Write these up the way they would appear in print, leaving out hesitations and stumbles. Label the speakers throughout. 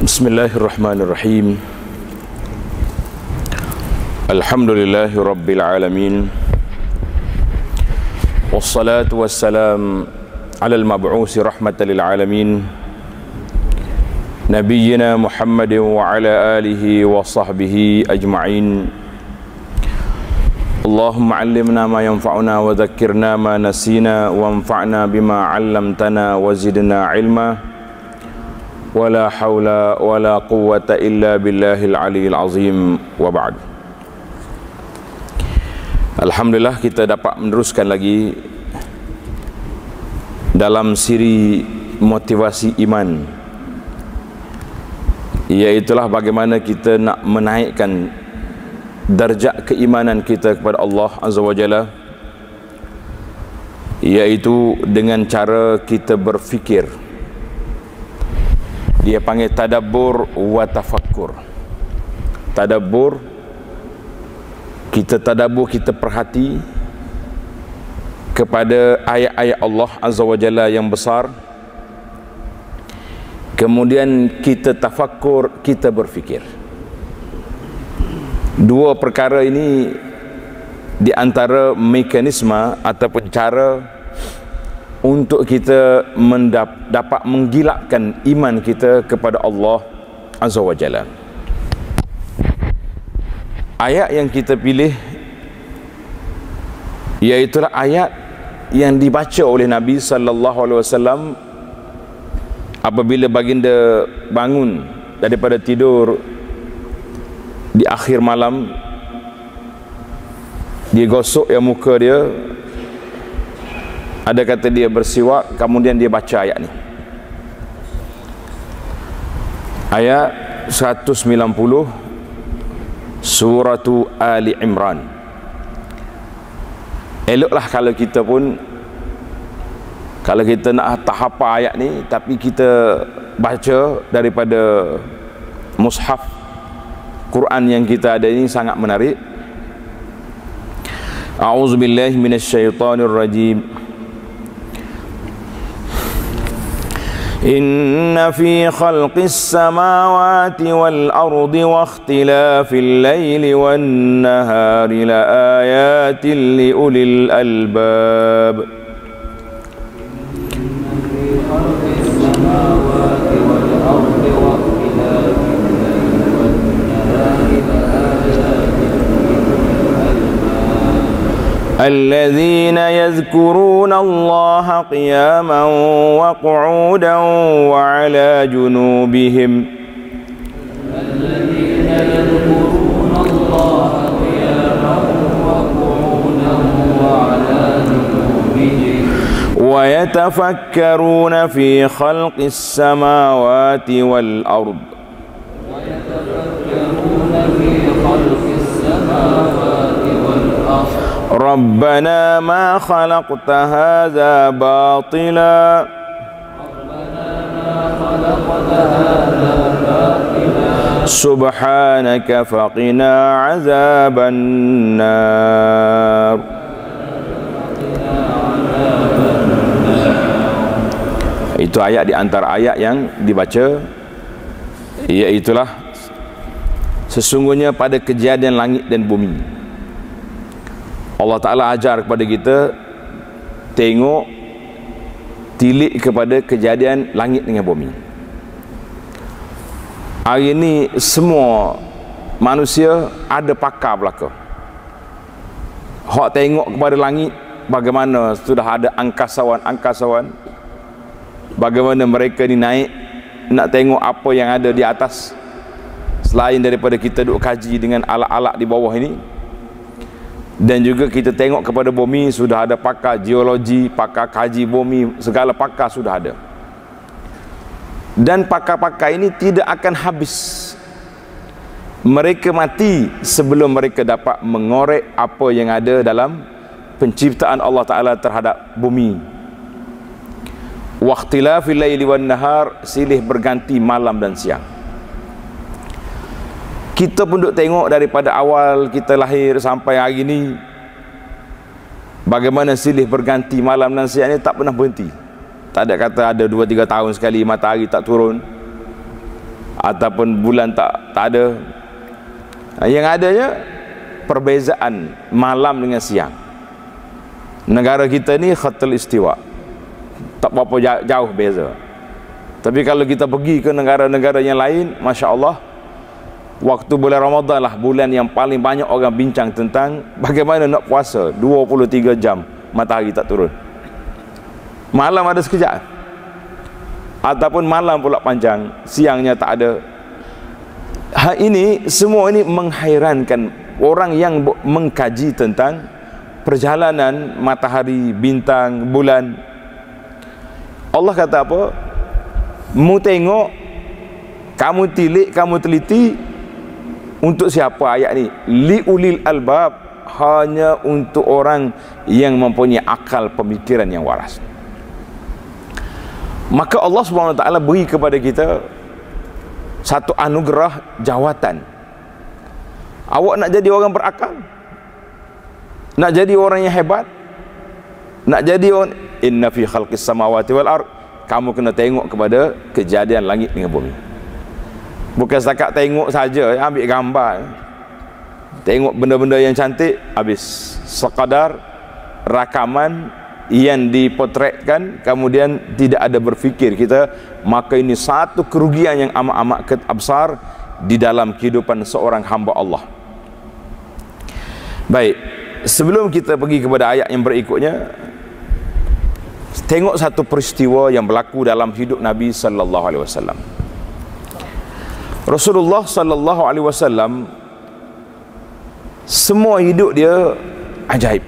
Speaker 1: Bismillahirrahmanirrahim. Alhamdulillahi rabbil alamin. Wassalatu wassalam ala al-mab'usi rahmatan lil alamin, nabiyyina Muhammadin wa ala alihi wa sahbihi ajma'in. Allahumma 'allimna ma yanfa'una wa dhakkirna ma nasina wanfa'na bima 'allamtana wa zidna 'ilma. Wala haula wala quwwata illa billahil aliyil azim, wa ba'd. Alhamdulillah, kita dapat meneruskan lagi dalam siri motivasi iman, iaitulah bagaimana kita nak menaikkan darjat keimanan kita kepada Allah Azza wa Jalla, iaitu dengan cara kita berfikir. Dia panggil tadabbur wa tafakkur. Tadabbur, kita tadabbur, kita perhati kepada ayat-ayat Allah Azza wa Jalla yang besar. Kemudian kita tafakkur, kita berfikir. Dua perkara ini di antara mekanisme ataupun cara untuk kita dapat menggilakkan iman kita kepada Allah Azza wa Jalla. Ayat yang kita pilih iaitulah ayat yang dibaca oleh Nabi sallallahu alaihi wasallam apabila baginda bangun daripada tidur di akhir malam. Dia gosok muka dia, ada kata dia bersiwak, kemudian dia baca ayat ni. Ayat 190 surah Ali Imran. Eloklah kalau kita pun, kalau kita nak tahapa ayat ni, tapi kita baca daripada mushaf Quran yang kita ada ini, sangat menarik. A'udzubillahi minasyaitonirrajim. Inna fi khalqis samawati wal ardi wa ikhtilafil laili wan nahari la ayatin li ulil albab. الذين يذكرون الله قياما وقعودا وعلى جنوبهم ويتفكرون في خلق السماوات والأرض ربنا ما خلقت هذا باطلا سبحانك فقنا عذاب النار. Itu ayat di antara ayat yang dibaca, iaitulah sesungguhnya pada kejadian langit dan bumi Allah Ta'ala ajar kepada kita tengok, tilik kepada kejadian langit dengan bumi. Hari ini semua manusia ada pakar belaka. Hak tengok kepada langit, bagaimana sudah ada angkasawan, bagaimana mereka ni naik nak tengok apa yang ada di atas, selain daripada kita duk kaji dengan alat-alat di bawah ini. Dan juga kita tengok kepada bumi, sudah ada pakar geologi, pakar kaji bumi, segala pakar sudah ada. Dan pakar-pakar ini tidak akan habis. Mereka mati sebelum mereka dapat mengorek apa yang ada dalam penciptaan Allah Ta'ala terhadap bumi. Waqtilafil laili wan nahar, silih berganti malam dan siang. Kita pun duk tengok daripada awal kita lahir sampai hari ini, bagaimana silih berganti malam dan siang ini tak pernah berhenti. Tak ada kata ada 2-3 tahun sekali matahari tak turun, ataupun bulan tak ada. Yang adanya perbezaan malam dengan siang. Negara kita ni khatul istiwa, tak berapa jauh beza. Tapi kalau kita pergi ke negara-negara yang lain, Masya Allah, waktu bulan Ramadan lah bulan yang paling banyak orang bincang tentang bagaimana nak puasa 23 jam matahari tak turun. Malam ada sekejap, ataupun malam pula panjang, siangnya tak ada. Ini semua ini menghairankan orang yang mengkaji tentang perjalanan matahari, bintang, bulan. Allah kata apa? Mu tengok, kamu tilik, kamu teliti. Untuk siapa ayat ni? Liulil albab, hanya untuk orang yang mempunyai akal pemikiran yang waras. Maka Allah SWT beri kepada kita satu anugerah jawatan. Awak nak jadi orang berakal, nak jadi orang yang hebat, nak jadi orang, inna fi khalqis samawati wal ard, kamu kena tengok kepada kejadian langit dengan bumi. Bukan setakat tengok saja, ambil gambar, tengok benda-benda yang cantik, habis. Sekadar rakaman yang dipotretkan, kemudian tidak ada berfikir kita, maka ini satu kerugian yang amat-amat besar di dalam kehidupan seorang hamba Allah. Baik, sebelum kita pergi kepada ayat yang berikutnya, tengok satu peristiwa yang berlaku dalam hidup Nabi sallallahu alaihi wasallam. Rasulullah sallallahu alaihi wasallam semua hidup dia ajaib.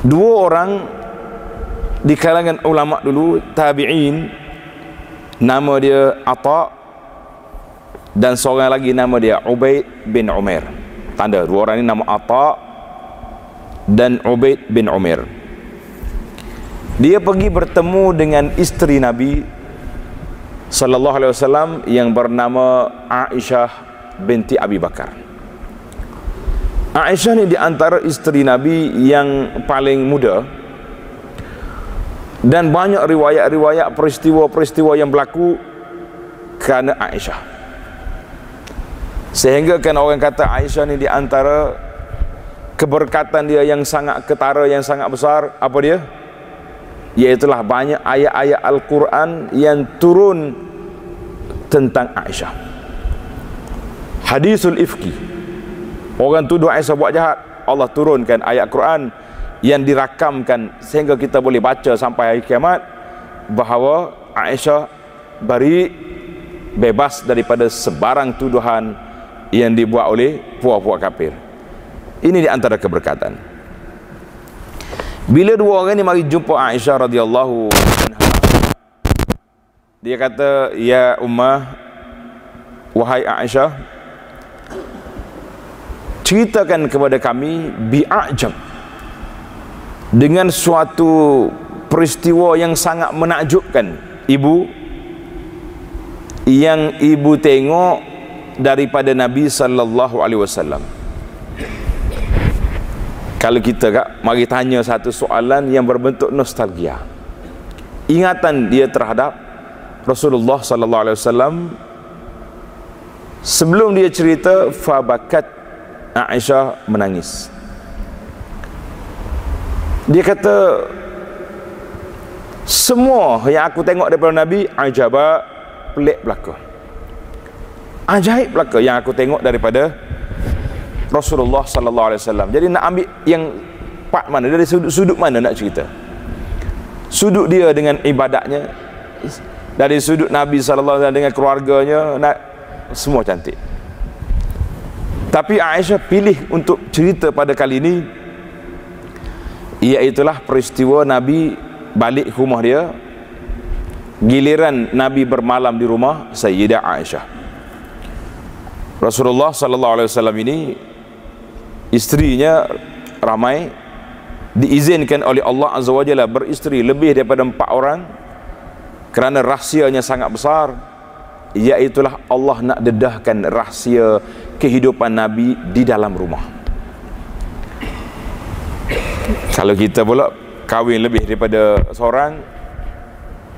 Speaker 1: Dua orang di kalangan ulama dulu, tabi'in, nama dia Atha, dan seorang lagi nama dia Ubaid bin Umair. Tanda dua orang ini nama Atha dan Ubaid bin Umair. Dia pergi bertemu dengan isteri Nabi sallallahu alaihi wasallam yang bernama Aisyah binti Abi Bakar. Aisyah ni di antara isteri Nabi yang paling muda, dan banyak riwayat-riwayat peristiwa-peristiwa yang berlaku kerana Aisyah. Sehingga kan orang kata Aisyah ni di antara keberkatan dia yang sangat ketara, yang sangat besar, apa dia? Iaitulah banyak ayat-ayat Al-Quran yang turun tentang Aisyah. Hadisul ifki, orang tuduh Aisyah buat jahat, Allah turunkan ayat Quran yang dirakamkan sehingga kita boleh baca sampai hari kiamat bahawa Aisyah bari, bebas daripada sebarang tuduhan yang dibuat oleh puak-puak kafir. Ini di antara keberkatan. Bila dua orang ni mari jumpa Aisyah radhiyallahu anha, dia kata, ya Ummah, wahai Aisyah, ceritakan kepada kami bi'ajab, dengan suatu peristiwa yang sangat menakjubkan ibu, yang ibu tengok daripada Nabi sallallahu alaihi wasallam. Kalau kita mari tanya satu soalan yang berbentuk nostalgia, ingatan dia terhadap Rasulullah sallallahu alaihi wasallam. Sebelum dia cerita, fabakat, Aisyah menangis. Dia kata, semua yang aku tengok daripada Nabi ajaba, pelik belaka, ajaib belaka yang aku tengok daripada Rasulullah sallallahu alaihi wasallam. Jadi nak ambil yang part mana, dari sudut mana nak cerita? Sudut dia dengan ibadatnya, dari sudut Nabi sallallahu alaihi wasallam dengan keluarganya, nak semua cantik. Tapi Aisyah pilih untuk cerita pada kali ini, iaitulah peristiwa Nabi balik ke rumah dia, giliran Nabi bermalam di rumah Sayyidah Aisyah. Rasulullah sallallahu alaihi wasallam ini isterinya ramai, diizinkan oleh Allah Azza wa Jalla beristeri lebih daripada 4 orang kerana rahsianya sangat besar, iaitulah Allah nak dedahkan rahsia kehidupan Nabi di dalam rumah. Kalau kita pula kahwin lebih daripada seorang,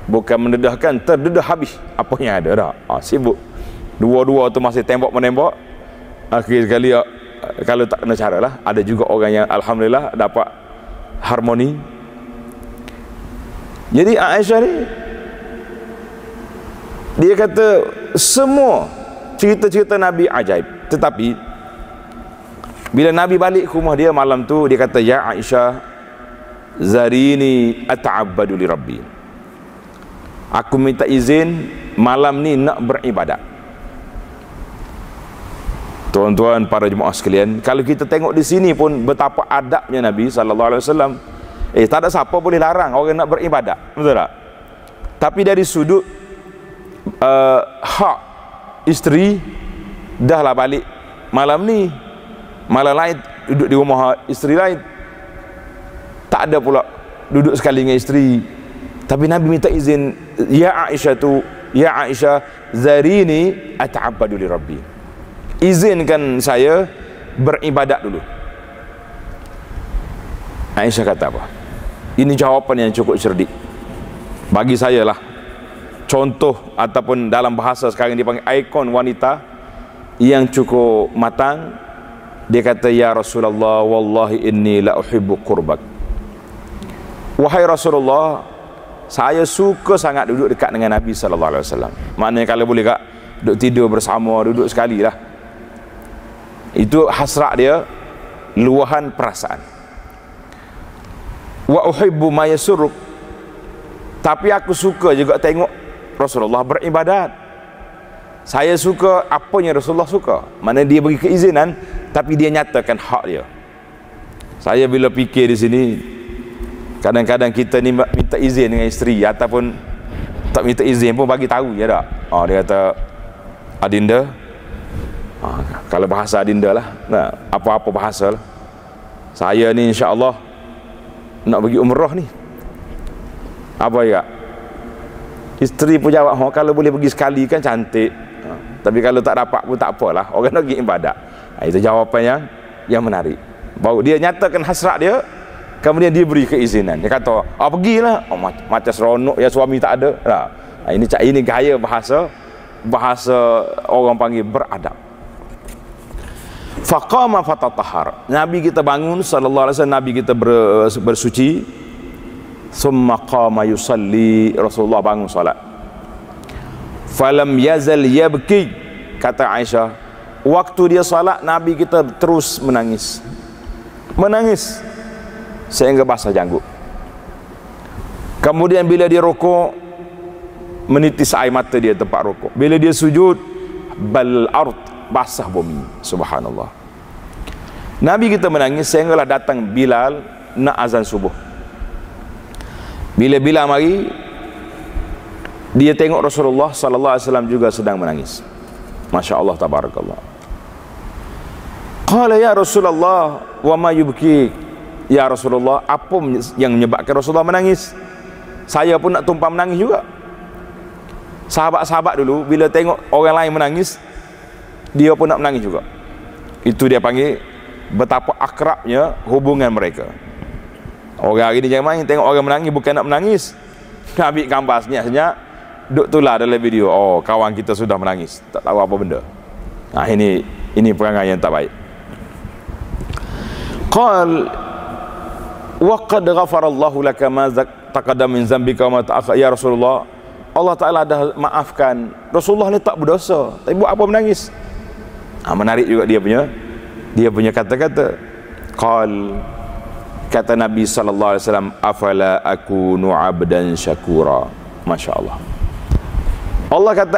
Speaker 1: bukan mendedahkan, terdedah habis apa yang ada dah. Sibuk dua-dua tu masih tembok menembak. Akhir sekali kalau tak kena cara lah, ada juga orang yang alhamdulillah dapat harmoni. Jadi Aisyah ni dia kata semua cerita-cerita Nabi ajaib, tetapi bila Nabi balik ke rumah dia malam tu, dia kata, ya Aisyah, zarini ata'abbadu li Rabbi, aku minta izin malam ni nak beribadat. Tuan-tuan para jemaah sekalian, kalau kita tengok di sini pun betapa adabnya Nabi SAW. Tak ada siapa boleh larang orang nak beribadat, betul tak? Tapi dari sudut hak isteri, dahlah balik malam ni, malam lain duduk di rumah isteri lain, tak ada pula duduk sekali dengan isteri. Tapi Nabi minta izin, ya Aisyah, zarini ata'abbadu li Rabbi, izinkan saya beribadat dulu. Aisyah kata apa? Ini jawapan yang cukup cerdik bagi saya lah, contoh ataupun dalam bahasa sekarang dipanggil ikon wanita yang cukup matang. Dia kata, ya Rasulullah, wallahi inni la uhibbu qurbak. Wahai Rasulullah, saya suka sangat duduk dekat dengan Nabi SAW. Maknanya kalau boleh kak, duduk tidur bersama, duduk sekali lah. Itu hasrat dia, luahan perasaan. Wa uhibbu ma yasurruk, tapi aku suka juga tengok Rasulullah beribadat. Saya suka apa yang Rasulullah suka. Mana dia bagi keizinan, tapi dia nyatakan hak dia. Saya bila fikir di sini, kadang-kadang kita ni minta izin dengan isteri, ataupun tak minta izin pun bagi tahu je tak. Dia kata, Adinda, kalau bahasa Adinda lah, apa-apa bahasa lah, saya ni insya-Allah nak pergi umrah ni. Apa ya? Isteri pun jawab, kalau boleh pergi sekali kan cantik. Tapi kalau tak dapat pun tak apalah, orang nak pergi ibadat. Itu jawapan yang menarik. Baru dia nyatakan hasrat dia, kemudian dia beri keizinan. Dia kata, pergilah. Macam seronok ya suami tak ada. Ini gaya bahasa orang panggil beradab. Faqama fatatahhar, Nabi kita bangun sallallahu alaihi wasallam, Nabi kita bersuci. Summa qama yusalli, Rasulullah bangun salat. Falam yazal yabki, kata Aisyah, waktu dia salat Nabi kita terus menangis sehingga basah janggut. Kemudian bila dia rukuk, menitis air mata dia tempat rukuk. Bila dia sujud, bal ard, basah bumi. Subhanallah. Nabi kita menangis sehinggalah datang Bilal nak azan subuh. Bila Bilal mari, dia tengok Rasulullah sallallahu alaihi wasallam juga sedang menangis. Masya Allah, tabarakallah. Qala ya Rasulullah, wa ma yubki? Ya Rasulullah, apa yang menyebabkan Rasulullah menangis? Saya pun nak tumpah menangis juga. Sahabat-sahabat dulu bila tengok orang lain menangis, dia pun nak menangis juga. Itu dia panggil betapa akrabnya hubungan mereka. Orang hari ni jangan main tengok orang menangis bukan nak menangis. Ambil gambar senyap-senyap, duk tular dalam video, kawan kita sudah menangis, tak tahu apa benda. Ini perangai yang tak baik. Qal wa qad ghafarallahu laka ma taqaddama min zambika wa ma ta'akhkhara. Ya Rasulullah, Allah Ta'ala dah maafkan. Rasulullah ni tak berdosa, tapi buat apa menangis? Menarik juga dia punya kata-kata. Qal, kata Nabi sallallahu alaihi wasallam, afala akunu abdan syakura. Masya Allah. Allah kata,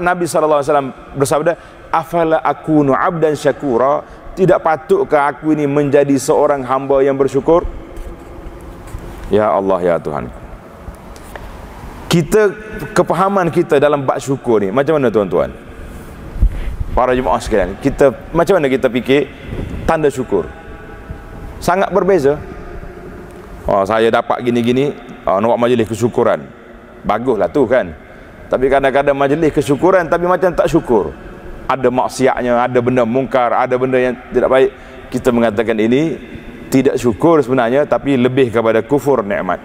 Speaker 1: Nabi sallallahu alaihi wasallam bersabda, afala akunu abdan syakura, tidak patutkah aku ini menjadi seorang hamba yang bersyukur? Ya Allah, ya Tuhan. Kepahaman kita dalam bab syukur ni macam mana tuan-tuan? Para jemaah sekalian, macam mana kita fikir tanda syukur? Sangat berbeza. Saya dapat gini-gini, nak buat majlis kesyukuran, baguslah tu kan. Tapi kadang-kadang majlis kesyukuran tapi macam tak syukur, ada maksiatnya, ada benda mungkar, ada benda yang tidak baik. Kita mengatakan ini tidak syukur sebenarnya, tapi lebih kepada kufur nikmat.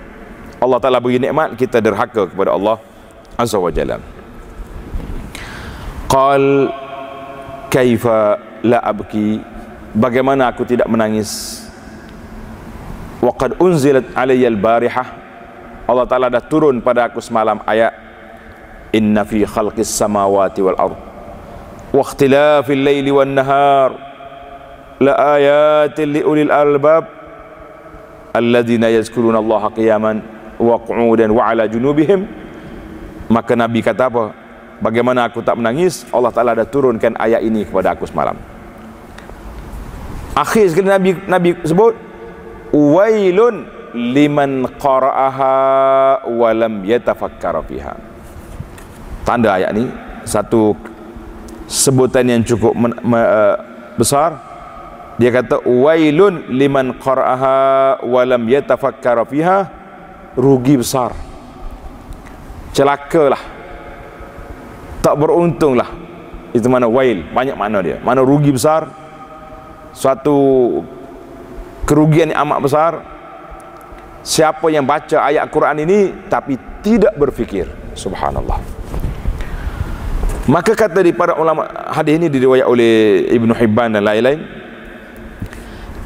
Speaker 1: Allah Ta'ala beri nikmat, kita derhaka kepada Allah Azza wa Jalla. Qal kaifa la abki, bagaimana aku tidak menangis? Wa qad unzilat alayya al-barihah, Allah Ta'ala dah turun pada aku semalam ayat inna fi khalqis samawati wal ard wa ikhtilafil laili wan nahar la ayatin li ulil albab alladzina yazkuruna Allaha qiyaman wa qu'udan wa ala junubihim. Maka Nabi kata apa? Bagaimana aku tak menangis? Allah Ta'ala dah turunkan ayat ini kepada aku semalam. Akhir sekali Nabi sebut wailun liman qara'aha wa lam yatafakkara fiha. Tanda ayat ni satu sebutan yang cukup besar. Dia kata wailun liman qara'aha wa lam yatafakkara fiha, rugi besar, celakalah, tak beruntunglah. Itu mana wail, banyak makna dia. Mana rugi besar, suatu kerugian yang amat besar. Siapa yang baca ayat Quran ini tapi tidak berfikir, subhanallah. Maka kata di para ulama, hadis ini diriwayat oleh Ibnu Hibban dan lain-lain,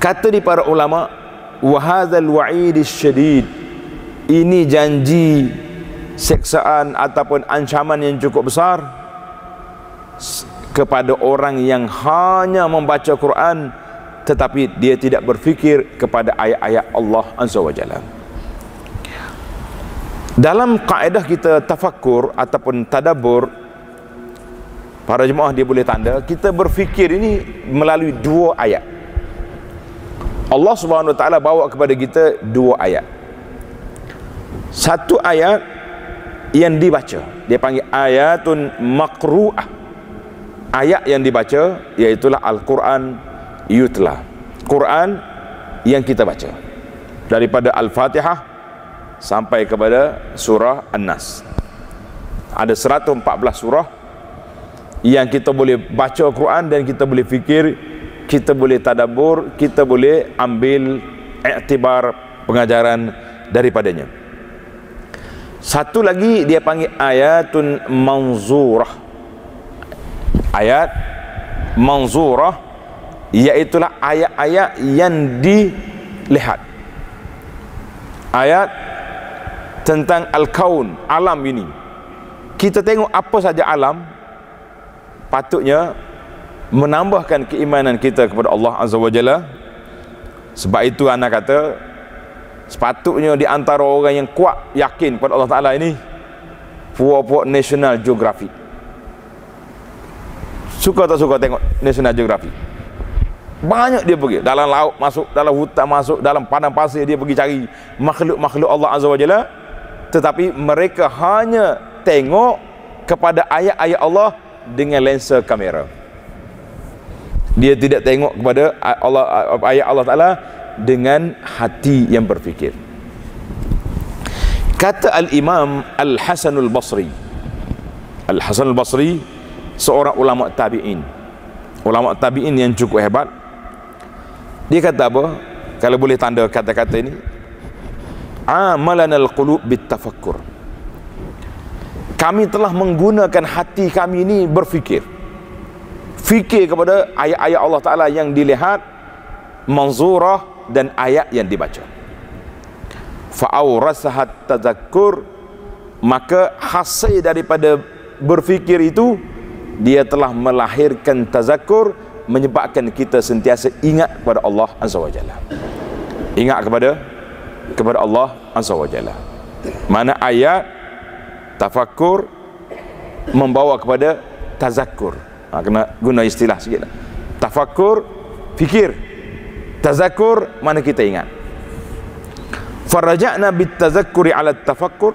Speaker 1: kata di para ulama, wa hadzal wa'id syadid, ini janji seksaan ataupun ancaman yang cukup besar kepada orang yang hanya membaca Quran tetapi dia tidak berfikir kepada ayat-ayat Allah Azza wa Jalla. Dalam kaedah kita tafakkur ataupun tadabbur, para jemaah dia boleh tanda kita berfikir ini melalui dua ayat. Allah Subhanahu wa taala bawa kepada kita dua ayat. Satu ayat yang dibaca, dia panggil ayatun maqru'ah, ayat yang dibaca, iaitulah Al-Quran yutla, Quran yang kita baca daripada Al-Fatihah sampai kepada surah An-Nas. Ada 114 surah yang kita boleh baca Quran dan kita boleh fikir, kita boleh tadabbur, kita boleh ambil iktibar pengajaran daripadanya. Satu lagi dia panggil ayatun manzurah, ayat manzurah, iaitulah ayat-ayat yang dilihat, ayat tentang al-kaun, alam ini. Kita tengok apa saja alam, patutnya menambahkan keimanan kita kepada Allah Azza wa Jalla. Sebab itu anak kata sepatutnya di antara orang yang kuat yakin kepada Allah Ta'ala ini puak-puak National Geographic. Suka tak suka tengok National Geographic? Banyak dia pergi dalam laut masuk, dalam hutan masuk, dalam padang pasir dia pergi cari makhluk-makhluk Allah Azza wa Jalla. Tetapi mereka hanya tengok kepada ayat-ayat Allah dengan lensa kamera. Dia tidak tengok kepada Allah, ayat Allah Ta'ala dengan hati yang berfikir. Kata Al-Imam Al-Hasanul Basri, Al-Hasanul Basri seorang ulama tabi'in, ulama tabi'in yang cukup hebat. Dia kata apa? Kalau boleh tanda kata-kata ini, amalanal qulub bitafakkur, kami telah menggunakan hati kami ini berfikir, fikir kepada ayat-ayat Allah Ta'ala yang dilihat, manzurah, dan ayat yang dibaca. Fa'awrasahat tazakkur, maka hasil daripada berfikir itu dia telah melahirkan tazakkur, menyebabkan kita sentiasa ingat kepada Allah Azza wa Jalla, ingat kepada Allah Azza wa Jalla. Mana ayat tafakkur membawa kepada tazakkur. Kena guna istilah sikit lah. Tafakkur, fikir. Tazakkur, mana kita ingat. Faraja'na bitazakkuri ala tafakkur,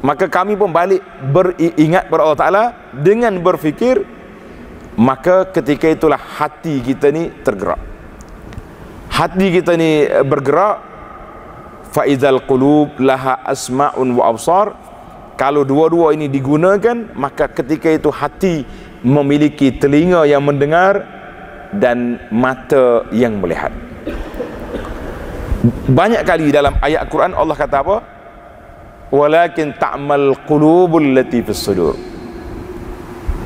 Speaker 1: maka kami pun balik beringat kepada Allah Ta'ala dengan berfikir. Maka ketika itulah hati kita ni tergerak, hati kita ni bergerak. Faizal qulub laha asma'un wa absar, kalau dua-dua ini digunakan, maka ketika itu hati memiliki telinga yang mendengar dan mata yang melihat. Banyak kali dalam ayat Quran Allah kata apa? walakin ta'mal qulubul lati fis sudur.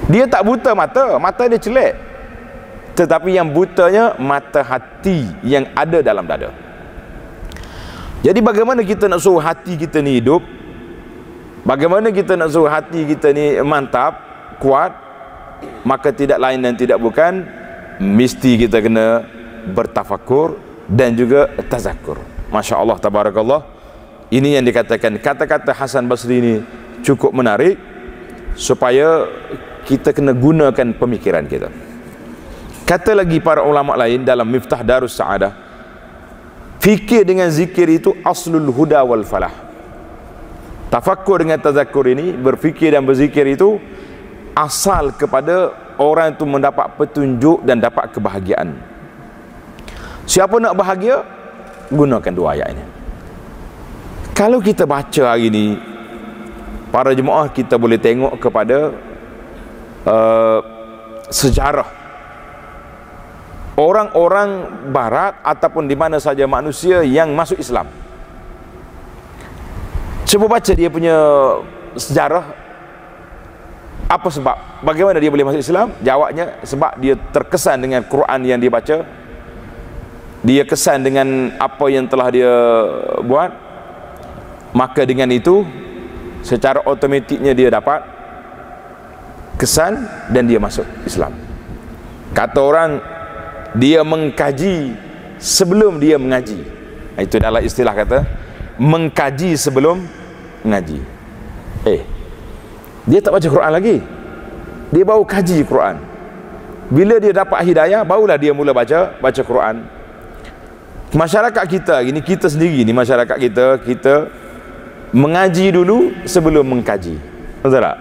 Speaker 1: Dia tak buta mata dia celek, tetapi yang butanya mata hati yang ada dalam dada. Jadi bagaimana kita nak suruh hati kita ni hidup? Bagaimana kita nak suruh hati kita ni mantap, kuat? Maka tidak lain dan tidak bukan, mesti kita kena bertafakur dan juga tazakur. Masya Allah, tabarakallah. Ini yang dikatakan, kata-kata Hasan Basri ini cukup menarik, supaya kita kena gunakan pemikiran kita. Kata lagi para ulama lain dalam Miftah Darus Sa'adah, fikir dengan zikir itu aslul huda wal falah. Tafakkur dengan tazakur ini, berfikir dan berzikir itu asal kepada orang itu mendapat petunjuk dan dapat kebahagiaan. Siapa nak bahagia, gunakan dua ayat ini. Kalau kita baca hari ini, para jemaah, kita boleh tengok kepada sejarah orang-orang barat ataupun di mana saja manusia yang masuk Islam. Cuba baca dia punya sejarah. Apa sebab? Bagaimana dia boleh masuk Islam? Jawabnya, sebab dia terkesan dengan Quran yang dia baca. Dia kesan dengan apa yang telah dia buat. Maka dengan itu, secara otomatiknya dia dapat kesan dan dia masuk Islam. Kata orang, dia mengkaji sebelum dia mengaji. Itu adalah istilah kata, mengkaji sebelum mengaji. Dia tak baca Quran lagi, dia baru kaji Quran. Bila dia dapat hidayah, barulah dia mula baca Quran. Masyarakat kita ini, kita sendiri ni, masyarakat kita mengaji dulu sebelum mengkaji. Betul tak?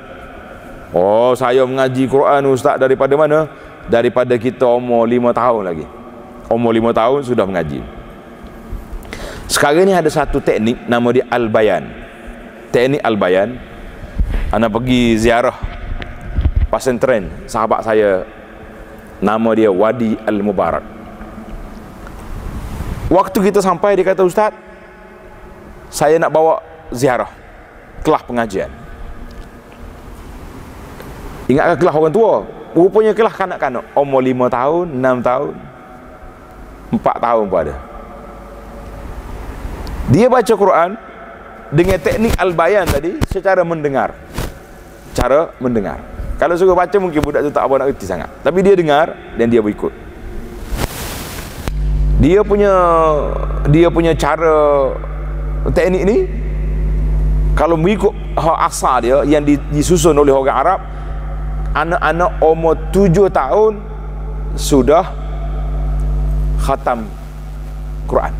Speaker 1: Oh, saya mengaji Quran ustaz daripada mana? Daripada kita umur 5 tahun lagi. Umur 5 tahun sudah mengaji. Sekarang ni ada satu teknik, nama dia Al-Bayan. Teknik Al-Bayan. Ana pergi ziarah pesantren sahabat saya, nama dia Wadi Al-Mubarak. Waktu kita sampai, dia kata, ustaz, saya nak bawa ziarah kelas pengajian. Ingatkan kelas orang tua, rupanya kelas kanak-kanak, umur 5 tahun, 6 tahun, 4 tahun pun ada. Dia baca Quran dengan teknik Al-Bayan tadi, secara mendengar. Cara mendengar. Kalau suruh baca mungkin budak tu tak apa nak erti sangat, tapi dia dengar dan dia berikut. Dia punya cara teknik ni, kalau mengikut asal dia yang disusun oleh orang Arab, anak-anak umur 7 tahun sudah khatam Quran.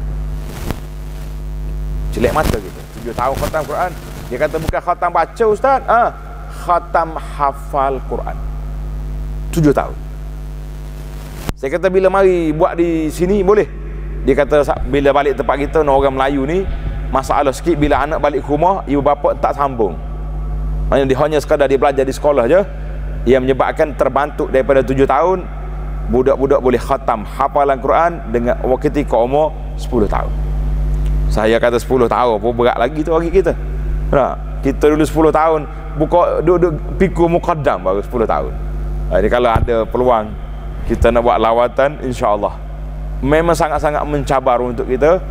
Speaker 1: Celek mata kita, 7 tahun khatam Quran. Dia kata bukan khatam baca ustaz, khatam hafal Quran. 7 tahun. Saya kata bila mari buat di sini boleh. Dia kata bila balik tempat kita, orang Melayu ni masalah sikit, bila anak balik ke rumah, ibu bapa tak sambung. Maksudnya dia hanya sekadar dia belajar di sekolah je, yang menyebabkan terbantuk daripada 7 tahun budak-budak boleh khatam hafalan Quran dengan ketika umur 10 tahun. Saya kata 10 tahun pun berat lagi tu bagi kita. Kita dulu 10 tahun buka duduk pikul muqaddam baru 10 tahun. Jadi kalau ada peluang kita nak buat lawatan, insya-Allah memang sangat-sangat mencabar untuk kita.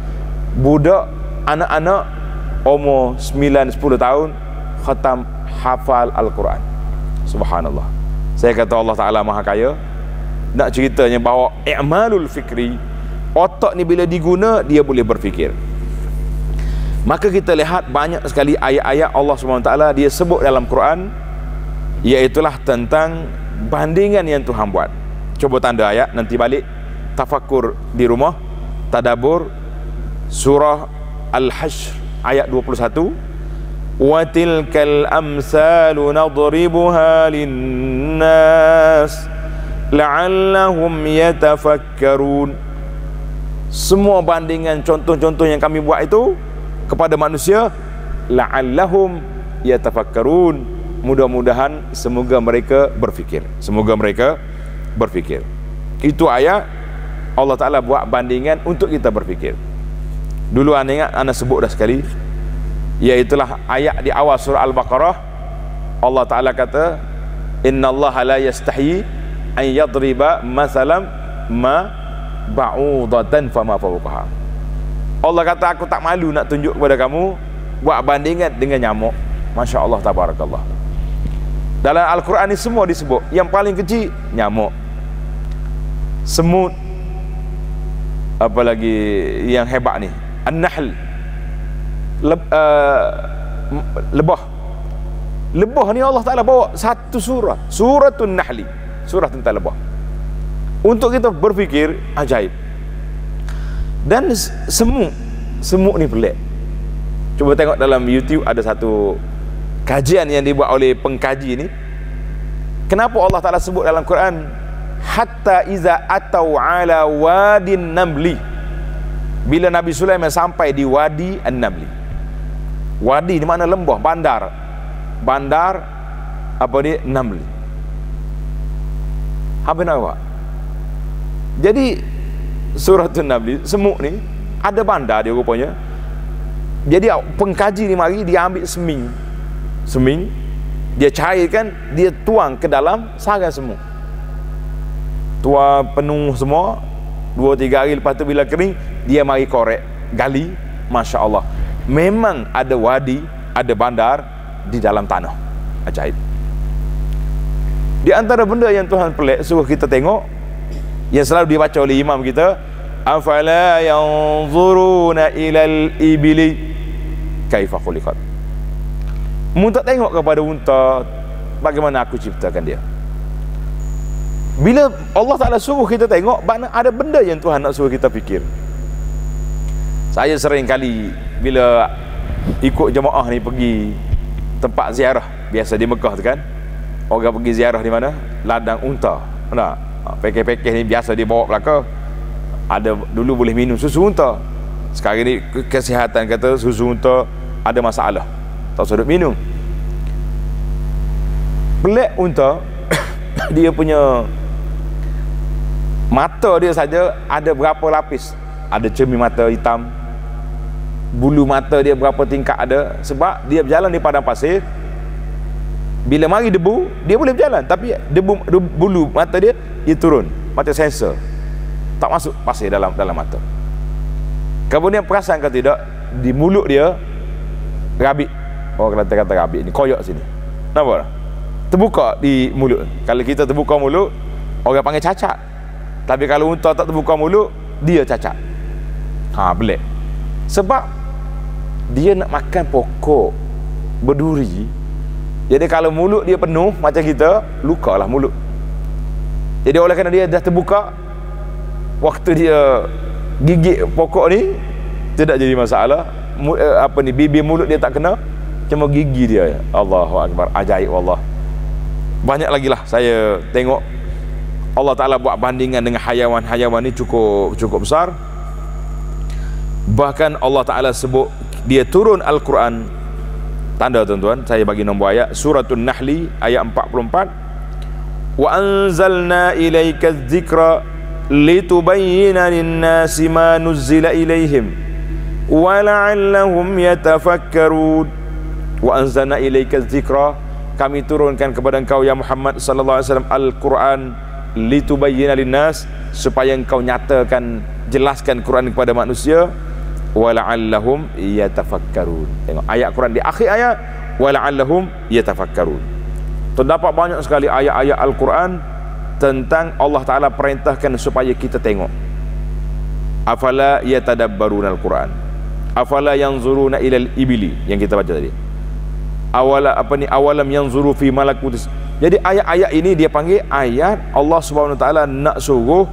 Speaker 1: Budak anak-anak umur 9-10 tahun khatam hafal Al-Quran. Subhanallah. Saya kata Allah Ta'ala Maha Kaya. Nak ceritanya bahawa i'malul fikri, otak ni bila diguna, dia boleh berfikir. Maka kita lihat banyak sekali ayat-ayat Allah SWT dia sebut dalam Quran, iaitulah tentang bandingan yang Tuhan buat. Cuba tanda ayat, nanti balik tafakur di rumah, tadabur. Surah Al-Hashr ayat 21. Wa tilkal amsalu nadribuha linnas la'allahum yatafakkarun. Semua bandingan, contoh-contoh yang kami buat itu kepada manusia, la'allahum yatafakkarun, mudah-mudahan semoga mereka berfikir. Semoga mereka berfikir. Itu ayat Allah Ta'ala buat bandingan untuk kita berfikir. Dulu anda ingat, anda sebut dah sekali, Iaitulah ayat di awal surah Al-Baqarah. Allah Ta'ala kata, innallaha la yastahi an yadriba masalam ma ba'udatan fama fawqaha. Allah kata, aku tak malu nak tunjuk kepada kamu buat bandingan dengan nyamuk. Masya Allah, tabarakallah. Dalam Al-Quran ni semua disebut. Yang paling kecil nyamuk, semut, apalagi yang hebat ni an-nahl, lebah. Lebah ni Allah Ta'ala bawa satu surah, Suratun Nahli, surah tentang lebah, untuk kita berfikir ajaib. Dan semut ni pelik. Cuba tengok dalam YouTube, ada satu kajian yang dibuat oleh pengkaji ni. Kenapa Allah Ta'ala sebut dalam Quran hatta iza atau ala wadin namli, bila Nabi Sulaiman sampai di wadi an-namli. Wadi di mana lembah, bandar apa ni, namli. Apa nak buat? Jadi suratul namli, semut ni ada bandar dia rupanya. Jadi pengkaji ni mari dia ambil seming, dia cairkan, dia tuang ke dalam sarang semut, tuang penuh semua. 2-3 hari lepas tu bila kering, dia mari korek, gali. Masya Allah, memang ada wadi, ada bandar di dalam tanah. Ajaib. Di antara benda yang Tuhan pelik suruh kita tengok, yang selalu dibaca oleh imam kita, afala yanzuruna ilal ibili kaifa khuliqat. Muntah tengok kepada unta, bagaimana aku ciptakan dia. Bila Allah Ta'ala suruh kita tengok, makna ada benda yang Tuhan nak suruh kita fikir. Saya sering kali bila ikut jemaah ni pergi tempat ziarah, biasa di Mekah tu kan, orang pergi ziarah di mana? Ladang unta. Nah, pekeh-pekeh ni biasa dia bawa belakang. Ada dulu boleh minum susu unta. Sekarang ni kesihatan kata susu unta ada masalah, tak sudut minum. Pelik unta dia punya mata dia saja ada berapa lapis. Ada cermin mata hitam, bulu mata dia berapa tingkat ada. Sebab dia berjalan di padang pasir, bila mari debu dia boleh berjalan, tapi bulu mata dia turun macam sensor, tak masuk pasir dalam mata. Kemudian perasan ke tidak, di mulut dia rabit. Orang kata rabit ni koyak sini, nampak tak? Terbuka di mulut. Kalau kita terbuka mulut, orang panggil cacat. Tapi kalau unta tak terbuka mulut, dia cacat. Pelik. Sebab dia nak makan pokok berduri. Jadi kalau mulut dia penuh macam kita, lukalah mulut. Jadi oleh kerana dia dah terbuka, waktu dia gigit pokok ni tidak jadi masalah. Bibir mulut dia tak kena, cuma gigi dia. Allahu Akbar, ajaib Allah. Banyak lagi lah saya tengok Allah Ta'ala buat bandingan dengan hayawan-hayawan ni cukup besar. Bahkan Allah Ta'ala sebut dia turun Al-Quran. Tanda tuan-tuan, saya bagi nombor ayat Suratun Nahli ayat 44. Wa anzalna ilaika dzikra litubayyina lin-nasi ma nuzzila ilaihim wa la'allahum yatafakkarun. Wa anzalna ilaika dzikra, kami turunkan kepada engkau ya Muhammad sallallahu alaihi wasallam Al-Quran litubayyina linnas, supaya engkau nyatakan, jelaskan Quran kepada manusia. Wala'allahum yatafakkarun. Tengok ayat Quran di akhir ayat, wala'allahum yatafakkarun. Terdapat banyak sekali ayat-ayat Al-Quran tentang Allah Ta'ala perintahkan supaya kita tengok. Afala yatadabbaruna Al-Quran, afala yanzuruna ilal ibili, yang kita baca tadi. Awalam yanzuru fi malakutis. Jadi ayat-ayat ini dia panggil ayat Allah Subhanahu Wa Taala nak suruh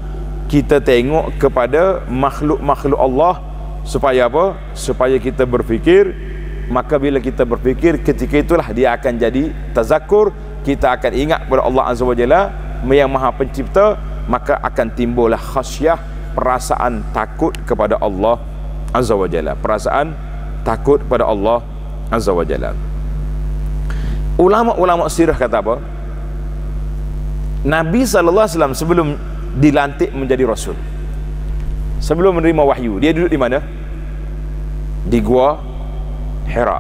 Speaker 1: kita tengok kepada makhluk-makhluk Allah, supaya apa? Supaya kita berfikir. Maka bila kita berfikir, ketika itulah dia akan jadi tazakkur, kita akan ingat kepada Allah Azza wa Jalla yang Maha Pencipta, maka akan timbullah khasyah, perasaan takut kepada Allah Azza wa Jalla, perasaan takut kepada Allah Azza wa Jalla. Ulama-ulama sirah kata apa? Nabi SAW sebelum dilantik menjadi Rasul, sebelum menerima wahyu, dia duduk di mana? Di Gua Hira.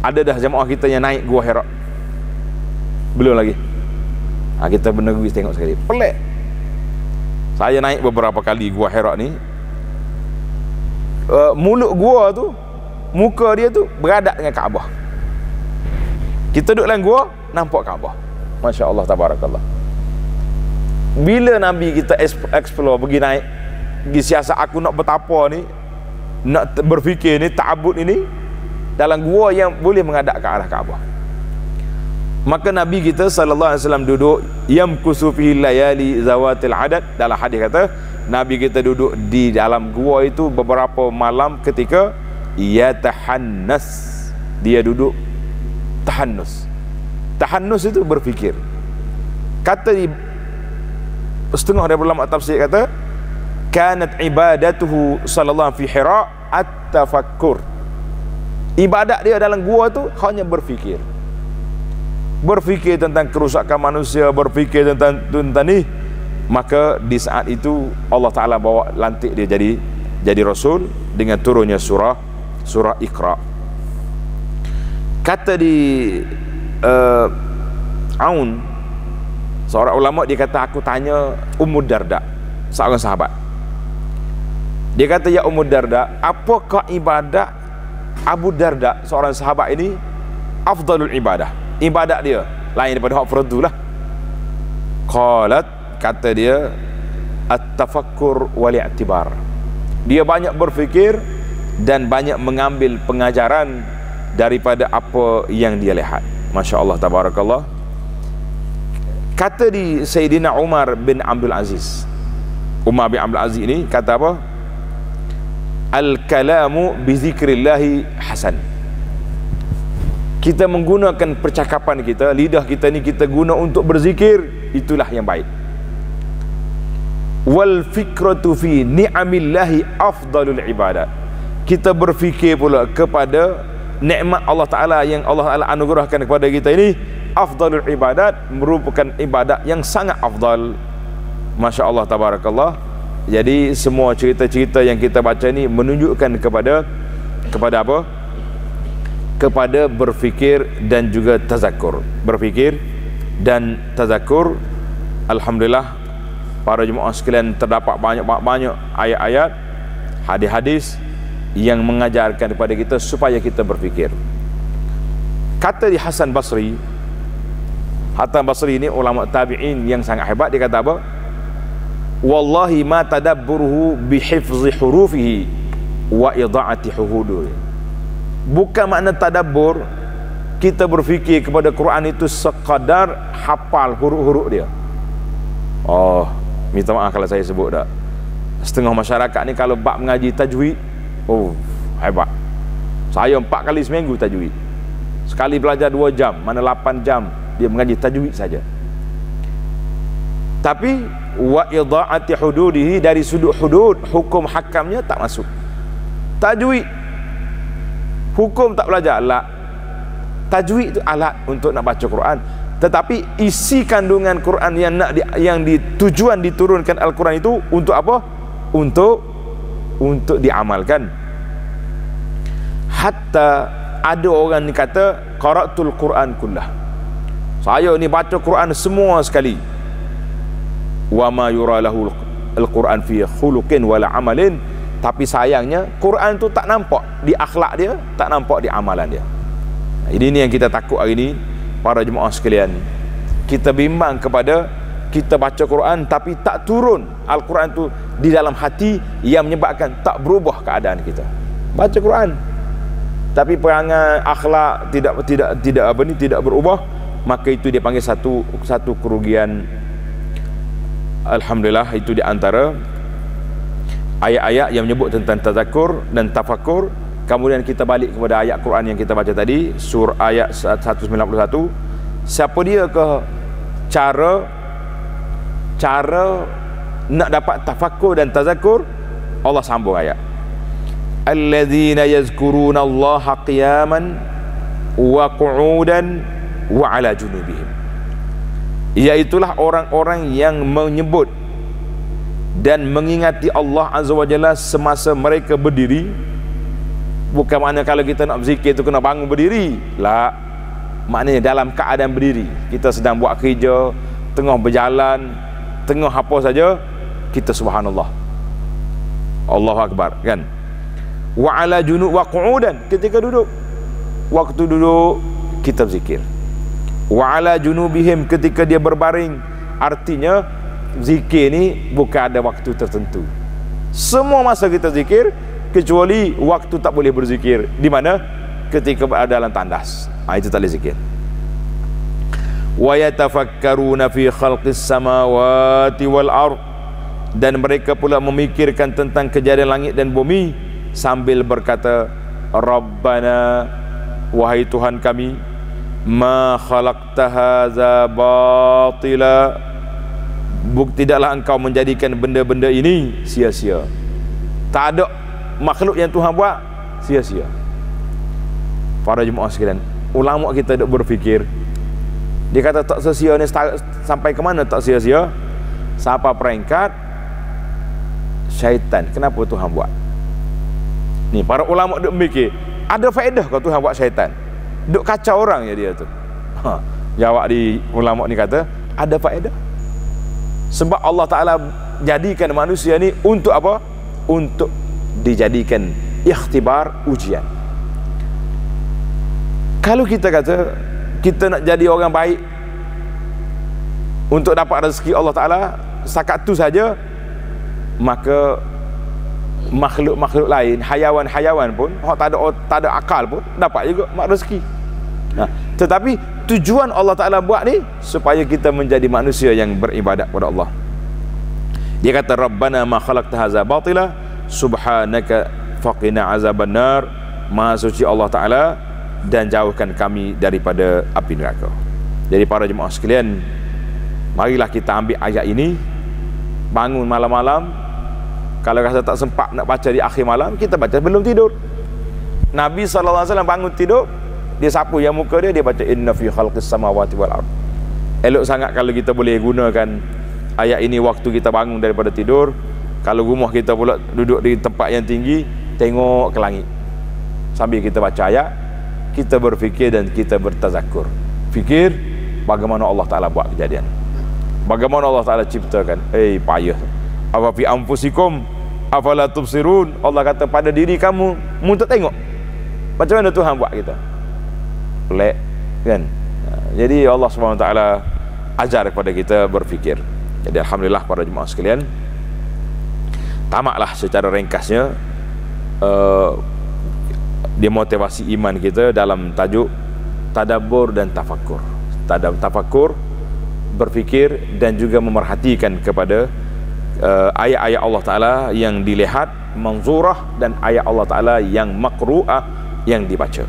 Speaker 1: Ada dah jemaah kita yang naik Gua Hira? Belum lagi. Kita bernegeri tengok sekali. Pelik. Saya naik beberapa kali Gua Hira ni. Mulut gua tu, muka dia tu beradak dengan Kaabah. Kita duduk dalam gua, nampak Kaabah. Masya Allah, tabarakallah. Bila Nabi kita explore, pergi naik, pergi siasat aku nak bertapa ni, nak berfikir ni, ta'abud ini, dalam gua yang boleh menghadap ke arah Kaabah. Maka Nabi kita sallallahu alaihi wasallam duduk yamkusu fi layali zawatil adad. Dalam hadis kata Nabi kita duduk di dalam gua itu beberapa malam ketika yatahannas, dia duduk tahannus. Tahannus itu berfikir. Kata di setengah dari ulama tafsir kata kanat ibadatuhu sallallahu fi Hira at-tafakkur. Ibadat dia dalam gua tu hanya berfikir. Berfikir tentang kerusakan manusia, berfikir tentang ni. Maka di saat itu Allah Ta'ala bawa lantik dia jadi Rasul dengan turunnya surah Iqra. Kata di Aun, seorang ulama, dia kata aku tanya Ummu Darda, seorang sahabat. Dia kata, ya Ummu Darda, apakah ibadat Abu Darda, seorang sahabat ini, afdalul ibadah? Ibadat dia lain daripada hak fardu lah. Qalat, kata dia, at-tafakkur wal i'tibar. Dia banyak berfikir dan banyak mengambil pengajaran daripada apa yang dia lihat. Masya Allah, tabarakallah. Kata di Sayyidina Umar bin Abdul Aziz, Umar bin Abdul Aziz ini kata apa? Al-kalamu bi zikrillahi hasan. Kita menggunakan percakapan kita, lidah kita ni kita guna untuk berzikir, itulah yang baik. Wal fikratu fi ni'amillahi afdalul ibadat. Kita berfikir pula kepada nikmat Allah Ta'ala yang Allah Ta'ala anugerahkan kepada kita ini, afdalul ibadat, merupakan ibadat yang sangat afdal. Masya Allah, tabarakallah. Jadi semua cerita-cerita yang kita baca ni menunjukkan kepada apa? Kepada berfikir dan juga tazakur. Berfikir dan tazakur. Alhamdulillah, para jemaah sekalian, terdapat banyak ayat-ayat, hadis-hadis yang mengajarkan kepada kita supaya kita berfikir. Kata di Hasan Basri ini ulama tabi'in yang sangat hebat, dia kata apa? Wallahi ma tadabburuhu bihifzi hurufihi wa idha'ati hududihi. Bukan makna tadabbur kita berfikir kepada Quran itu sekadar hafal huruf-huruf dia. Oh, minta maaf kalau saya sebut tak. Setengah masyarakat ni kalau bab mengaji tajwid, oh hebat. Saya 4 kali seminggu tajwid. Sekali belajar 2 jam, mana 8 jam dia mengaji tajwid saja. Tapi wa idha'ati hududihi, dari sudut hudud, hukum hakamnya tak masuk. Tajwid, hukum tak belajar, alat. Tajwid itu alat untuk nak baca Quran. Tetapi isi kandungan Quran yang tujuan diturunkan Al-Quran itu untuk apa? Untuk diamalkan. Hatta ada orang ni kata qara'tul Quran kullah. Saya ni baca Quran semua sekali. Wa ma yura lahu al-Quran fi khuluqin wala amalin. Tapi sayangnya Quran tu tak nampak di akhlak dia, tak nampak di amalan dia. Ini yang kita takut hari ini, para jemaah sekalian. Kita bimbang kepada kita baca Quran tapi tak turun Al-Quran tu di dalam hati, yang menyebabkan tak berubah keadaan kita. Baca Quran tapi perangai akhlak tidak berubah, maka itu dia panggil satu kerugian. Alhamdulillah, itu di antara ayat-ayat yang menyebut tentang tazakur dan tafakur. Kemudian kita balik kepada ayat Quran yang kita baca tadi, surah ayat 191. Siapa dia ke cara nak dapat tafakur dan tazakur? Allah sambung ayat, alladzina yazkuruna Allaha qiyaman wa qu'udan wa ala junubihim. Iaitulah orang-orang yang menyebut dan mengingati Allah Azza wa Jalla semasa mereka berdiri Bukan makna kalau kita nak berzikir tu kena bangun berdiri. La. Maknanya dalam keadaan berdiri. Kita sedang buat kerja, tengah berjalan, tengah apa saja, kita subhanallah. Allahu akbar, kan? Wa ala junub wa qu'udan, ketika duduk. Waktu duduk kita berzikir. Wa ala junubihim, ketika dia berbaring. Artinya zikir ni bukan ada waktu tertentu. Semua masa kita zikir, kecuali waktu tak boleh berzikir. Di mana? Ketika berada dalam tandas. Itu tak boleh zikir. Wa yatafakkaruna fi khalqis samawati wal ard, dan mereka pula memikirkan tentang kejadian langit dan bumi sambil berkata, Rabbana, wahai Tuhan kami, ma khalaqta hadza batila, tidaklah engkau menjadikan benda-benda ini sia-sia. Tak ada makhluk yang Tuhan buat sia-sia. Para jemaah sekalian, ulama kita duk berfikir, dia kata tak sia-sia ni sampai ke mana tak sia-sia? Sampai peringkat syaitan. Kenapa Tuhan buat ni? Para ulama duk mikir, ada faedah kalau Tuhan buat syaitan? Duk kacau orang ya dia tu. Jawab di ulama ni kata, ada faedah. Sebab Allah Ta'ala jadikan manusia ni untuk apa? Untuk dijadikan ikhtibar, ujian. Kalau kita kata kita nak jadi orang baik untuk dapat rezeki Allah Ta'ala setakat tu saja, maka makhluk-makhluk lain, hayawan-hayawan pun, tak ada akal pun dapat juga rezeki. Tetapi tujuan Allah Ta'ala buat ni supaya kita menjadi manusia yang beribadat kepada Allah. Dia kata, Rabbana ma khalaqta hadza batila subhanaka faqina azaban nar. Maha suci Allah Ta'ala, dan jauhkan kami daripada api neraka. Jadi para jemaah sekalian, marilah kita ambil ayat ini, bangun malam-malam. Kalau rasa tak sempat nak baca di akhir malam, kita baca sebelum tidur. Nabi SAW bangun tidur, dia sapu yang muka dia baca inna fi khalqis samawati wal ard. Elok sangat kalau kita boleh gunakan ayat ini waktu kita bangun daripada tidur. Kalau rumah kita pula duduk di tempat yang tinggi, tengok ke langit sambil kita baca ayat, kita berfikir dan kita bertazakur. Fikir bagaimana Allah Ta'ala buat kejadian, bagaimana Allah Ta'ala ciptakan. Payah. Apa fi anfusikum afala tubsirun. Allah kata pada diri kamu, tak tengok macam mana Tuhan buat kita. Pelik kan? Jadi Allah SWT ajar kepada kita berfikir. Jadi alhamdulillah para jemaah sekalian, tamatlah secara ringkasnya dia motivasi iman kita dalam tajuk tadabbur dan tafakur. Tafakur, berfikir, dan juga memerhatikan kepada ayat-ayat Allah Ta'ala yang dilihat manzurah dan ayat Allah Ta'ala yang makru'ah yang dibaca.